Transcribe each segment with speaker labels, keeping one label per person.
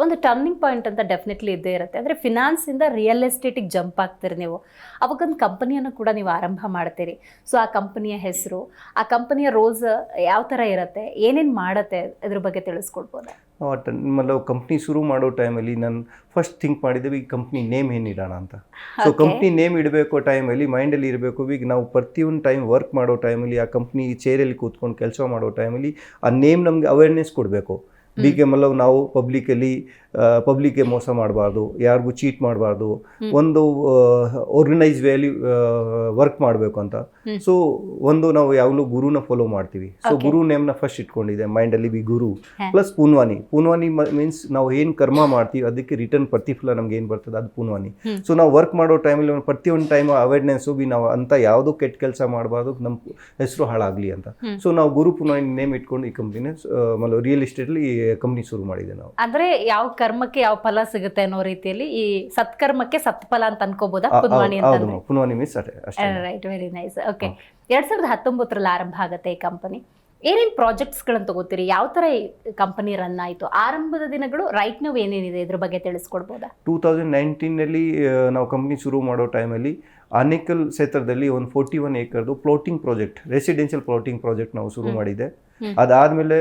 Speaker 1: ಒಂದು turning point ಅಂತ definitely ಇದ್ದೇ ಇರುತ್ತೆ. ಅಂದರೆ ಫಿನಾನ್ಸಿಂದ ರಿಯಲ್ ಎಸ್ಟೇಟಿಗೆ ಜಂಪ್ ಆಗ್ತೀರಿ ನೀವು. ಅವಾಗೊಂದು ಕಂಪನಿಯನ್ನು ಕೂಡ ನೀವು ಆರಂಭ ಮಾಡ್ತೀರಿ. ಸೊ ಆ ಕಂಪನಿಯ ಹೆಸರು, ಆ ಕಂಪನಿಯ ರೋಲ್ಸ್ ಯಾವ ಥರ ಇರುತ್ತೆ, ಏನೇನು ಮಾಡುತ್ತೆ, ಇದ್ರ ಬಗ್ಗೆ ತಿಳಿಸ್ಕೊಡ್ಬೋದಾ?
Speaker 2: ಮತ್ತಲ್ಲ ಕಂಪ್ನಿ ಶುರು ಮಾಡೋ ಟೈಮಲ್ಲಿ ನಾನು ಫಸ್ಟ್ ಥಿಂಕ್ ಮಾಡಿದ್ದೇವೆ ಈ ಕಂಪ್ನಿ ನೇಮ್ ಏನಿಡೋಣ ಅಂತ. ಸೊ ಕಂಪ್ನಿ ನೇಮ್ ಇಡಬೇಕು ಟೈಮಲ್ಲಿ ಮೈಂಡಲ್ಲಿ ಇರಬೇಕು. ಈಗ ನಾವು ಪ್ರತಿಯೊಂದು ಟೈಮ್ ವರ್ಕ್ ಮಾಡೋ ಟೈಮಲ್ಲಿ ಆ ಕಂಪ್ನಿ ಚೇರಲ್ಲಿ ಕೂತ್ಕೊಂಡು ಕೆಲಸ ಮಾಡೋ ಟೈಮಲ್ಲಿ ಆ ನೇಮ್ ನಮಗೆ ಅವೇರ್ನೆಸ್ ಕೊಡಬೇಕು. ಬಿಗೆ ಮಲ್ಲವ್ ನಾವು ಪಬ್ಲಿಕ್ಗೆ ಮೋಸ ಮಾಡಬಾರ್ದು, ಯಾರಿಗೂ ಚೀಟ್ ಮಾಡಬಾರ್ದು, ಒಂದು ಆರ್ಗನೈಸ್ ವೇಲಿ ವರ್ಕ್ ಮಾಡಬೇಕು ಅಂತ. ಸೊ ಒಂದು ನಾವು ಯಾವಾಗಲೂ ಗುರುನ ಫಾಲೋ ಮಾಡ್ತೀವಿ. ಸೊ ಗುರು ನೇಮ್ನ ಫಸ್ಟ್ ಇಟ್ಕೊಂಡಿದೆ ಮೈಂಡಲ್ಲಿ. ಬಿ ಗುರು ಪ್ಲಸ್ ಪೂನ್ವಾನಿ ಮೀನ್ಸ್ ನಾವು ಏನು ಕರ್ಮ ಮಾಡ್ತೀವಿ ಅದಕ್ಕೆ ರಿಟರ್ನ್ ಪ್ರತಿಫಲ ನಮ್ಗೆ ಏನು ಬರ್ತದೆ ಅದು ಪೂನ್ವಾನಿ. ಸೊ ನಾವು ವರ್ಕ್ ಮಾಡೋ ಟೈಮಲ್ಲಿ ಪ್ರತಿಯೊಂದು ಟೈಮ್ ಅವೇರ್ನೆಸ್ಸು ಬಿ ನಾವು ಅಂತ ಯಾವುದೋ ಕೆಟ್ಟ ಕೆಲಸ ಮಾಡಬಾರ್ದು, ನಮ್ಮ ಹೆಸರು ಹಾಳಾಗಲಿ ಅಂತ. ಸೊ ನಾವು ಗುರು ಪೂನ್ವಾನಿ ನೇಮ್ ಇಟ್ಕೊಂಡು ಈ ಕಂಪ್ನಿನ ರಿಯಲ್ ಎಸ್ಟೇಟ್ಲಿ ಕಂಪ್ನಿ ಶುರು ಮಾಡಿದೆ ನಾವು.
Speaker 1: ಅಂದ್ರೆ ಯಾವ ಕರ್ಮಕ್ಕೆ ಯಾವ ಫಲ ಸಿಗುತ್ತೆ ಅನ್ನೋ ರೀತಿಯಲ್ಲಿ ಈ ಸತ್ಕರ್ಮಕ್ಕೆ ಸತ್ಫಲ ಅಂತ ಅನ್ಕೋಬಹುದಾ ಪುನ್ವಾನಿ ಅಂತ?
Speaker 2: ಪುನ್ವಾನಿ ಮೀನ್ಸ್ ಅಷ್ಟೇ.
Speaker 1: Right, very nice. ಓಕೆ, 2019 ಆರಂಭ ಆಗುತ್ತೆ ಈ ಕಂಪನಿ. ಏನೇನು ಪ್ರಾಜೆಕ್ಟ್ಸ್ಗಳನ್ನು ತಗೋತೀರಿ? ಯಾವ ಥರ ಈ ಕಂಪನಿ ರನ್ ಆಯಿತು? ಆರಂಭದ ದಿನಗಳು ರೈಟ್ ನಾವು ಏನೇನಿದೆ ಇದ್ರ ಬಗ್ಗೆ ತಿಳಿಸ್ಕೊಡ್ಬೋದಾ?
Speaker 2: 2019 ನಾವು ಕಂಪ್ನಿ ಶುರು ಮಾಡೋ ಟೈಮಲ್ಲಿ ಆನೇಕಲ್ ಕ್ಷೇತ್ರದಲ್ಲಿ ಒಂದು 41 ಏಕರ್ದು plotting project, residential plotting project ನಾವು ಶುರು ಮಾಡಿದೆ. ಅದಾದಮೇಲೆ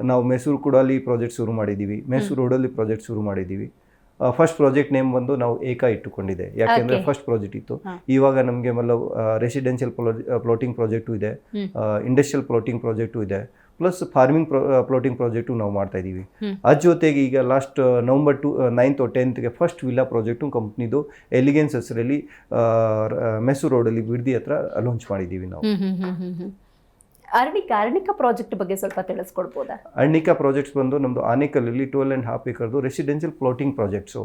Speaker 2: ನಾವು ಮೈಸೂರು ಕೂಡಲ್ಲಿ ಪ್ರಾಜೆಕ್ಟ್ ಶುರು ಮಾಡಿದ್ದೀವಿ, ಮೈಸೂರು ರೋಡಲ್ಲಿ ಪ್ರಾಜೆಕ್ಟ್ ಶುರು ಮಾಡಿದ್ದೀವಿ. ಫಸ್ಟ್ ಪ್ರಾಜೆಕ್ಟ್ ನೇಮ್ ಬಂದು ನಾವು ಏಕ ಇಟ್ಟುಕೊಂಡಿದೆ, ಯಾಕೆಂದರೆ ಫಸ್ಟ್ ಪ್ರಾಜೆಕ್ಟ್ ಇತ್ತು. ಇವಾಗ ನಮಗೆ ರೆಸಿಡೆನ್ಷಿಯಲ್ ಪ್ಲಾಟಿಂಗ್ ಪ್ರಾಜೆಕ್ಟು ಇದೆ, ಇಂಡಸ್ಟ್ರಿಯಲ್ ಪ್ಲಾಟಿಂಗ್ ಪ್ರಾಜೆಕ್ಟು ಇದೆ, ಪ್ಲಸ್ ಫಾರ್ಮಿಂಗ್ ಪ್ಲಾಟಿಂಗ್ ಪ್ರಾಜೆಕ್ಟು ನಾವು ಮಾಡ್ತಾ ಇದ್ದೀವಿ. ಅದ್ರ ಜೊತೆಗೆ ಈಗ last November 9th or 10th first villa project ಕಂಪ್ನಿದು ಎಲಿಗೆನ್ಸ್ ಹೆಸರಲ್ಲಿ ಮೈಸೂರು ರೋಡಲ್ಲಿ ಬಿಡ್ದಿ ಹತ್ರ ಲಾಂಚ್ ಮಾಡಿದ್ದೀವಿ ನಾವು.
Speaker 1: ಅರ್ಣಿಕಾ ಪ್ರಾಜೆಕ್ಟ್ ಬಗ್ಗೆ ಸ್ವಲ್ಪ ತಿಳಿಸ್ಕೊಡ್ಬೋದಾ?
Speaker 2: ಅರ್ಣಿಕಾ ಪ್ರಾಜೆಕ್ಟ್ಸ್ ಬಂದು ನಮ್ಮದು ಆನೇಕಲ್ಲಲ್ಲಿ 12.5 ಏಕರ್ದು ರೆಸಿಡೆನ್ಷಿಯಲ್ ಪ್ಲಾಟಿಂಗ್ ಪ್ರಾಜೆಕ್ಟ್ಸು.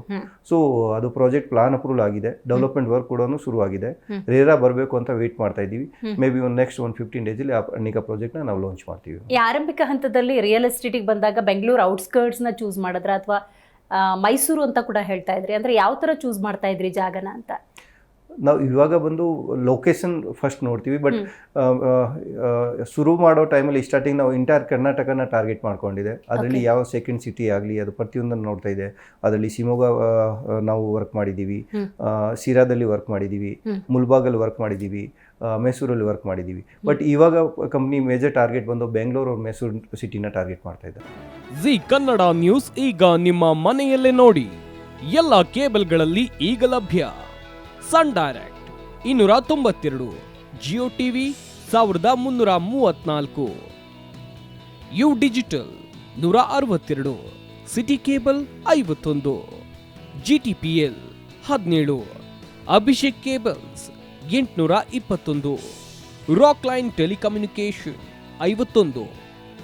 Speaker 2: ಸೊ ಅದು ಪ್ರಾಜೆಕ್ಟ್ ಪ್ಲಾನ್ ಅಪ್ರೂವಲ್ ಆಗಿದೆ, ಡೆವಲಪ್ಮೆಂಟ್ ವರ್ಕ್ ಕೂಡ ಶುರುವಾಗಿದೆ. ರೇರಾ ಬರಬೇಕು ಅಂತ ವೇಟ್ ಮಾಡ್ತಾ ಇದ್ದೀವಿ. ಮೇ ಬಿ ನೆಕ್ಸ್ಟ್ 15 ಡೇಸಲ್ಲಿ ಆ ಅರ್ಣಿಕಾ ಪ್ರಾಜೆಕ್ಟ್ನ ನಾವು ಲಾಂಚ್ ಮಾಡ್ತೀವಿ.
Speaker 1: ಈ ಆರಂಭಿಕ ಹಂತದಲ್ಲಿ ರಿಯಲ್ ಎಸ್ಟೇಟಿಗೆ ಬಂದಾಗ ಬೆಂಗಳೂರು ಔಟ್ಸ್ಕರ್ಟ್ಸ್ನ ಚೂಸ್ ಮಾಡಿದ್ರ ಅಥವಾ ಮೈಸೂರು ಅಂತ ಕೂಡ ಹೇಳ್ತಾ ಇದ್ರಿ, ಅಂದರೆ ಯಾವ ಥರ ಚೂಸ್ ಮಾಡ್ತಾ ಇದ್ರಿ ಜಾಗನ ಅಂತ?
Speaker 2: ನಾವು ಇವಾಗ ಬಂದು ಲೊಕೇಶನ್ ಫಸ್ಟ್ ನೋಡ್ತೀವಿ. ಬಟ್ ಶುರು ಮಾಡೋ ಟೈಮಲ್ಲಿ ಸ್ಟಾರ್ಟಿಂಗ್ ನಾವು ಇಂಟೈರ್ ಕರ್ನಾಟಕನ ಟಾರ್ಗೆಟ್ ಮಾಡ್ಕೊಂಡಿದೆ. ಅದರಲ್ಲಿ ಯಾವ ಸೆಕೆಂಡ್ ಸಿಟಿ ಆಗಲಿ ಅದು ಪ್ರತಿಯೊಂದನ್ನು ನೋಡ್ತಾ ಇದೆ. ಅದರಲ್ಲಿ ಶಿವಮೊಗ್ಗ ನಾವು ವರ್ಕ್ ಮಾಡಿದ್ದೀವಿ, ಸಿರಾದಲ್ಲಿ ವರ್ಕ್ ಮಾಡಿದ್ದೀವಿ, ಮುಲ್ಬಾಗಲ್ಲಿ ವರ್ಕ್ ಮಾಡಿದ್ದೀವಿ, ಮೈಸೂರಲ್ಲಿ ವರ್ಕ್ ಮಾಡಿದ್ದೀವಿ. ಬಟ್ ಇವಾಗ ಕಂಪ್ನಿ ಮೇಜರ್ ಟಾರ್ಗೆಟ್ ಬಂದು ಬೆಂಗಳೂರು ಮೈಸೂರು ಸಿಟಿನ ಟಾರ್ಗೆಟ್ ಮಾಡ್ತಾ ಇದ್ದಾರೆ.
Speaker 3: ಜಿ ಕನ್ನಡ ನ್ಯೂಸ್ ಈಗ ನಿಮ್ಮ ಮನೆಯಲ್ಲೇ ನೋಡಿ. ಎಲ್ಲ ಕೇಬಲ್ಗಳಲ್ಲಿ ಈಗ ಲಭ್ಯ. Sun Direct 292, Jio TV 1334, U digital 162, city cable 51, GTPL 17, Abhishek cables 821, rock line telecommunication 51,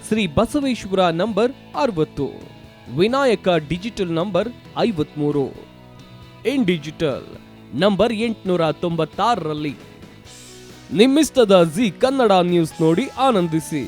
Speaker 3: Shri Basaveshwara number 60, Vinayaka digital number 53, in digital number 896ರಲ್ಲಿ. ನಿಮ್ಮಿಷ್ಟದ ಜಿ ಕನ್ನಡ ನ್ಯೂಸ್ ನೋಡಿ ಆನಂದಿಸಿ.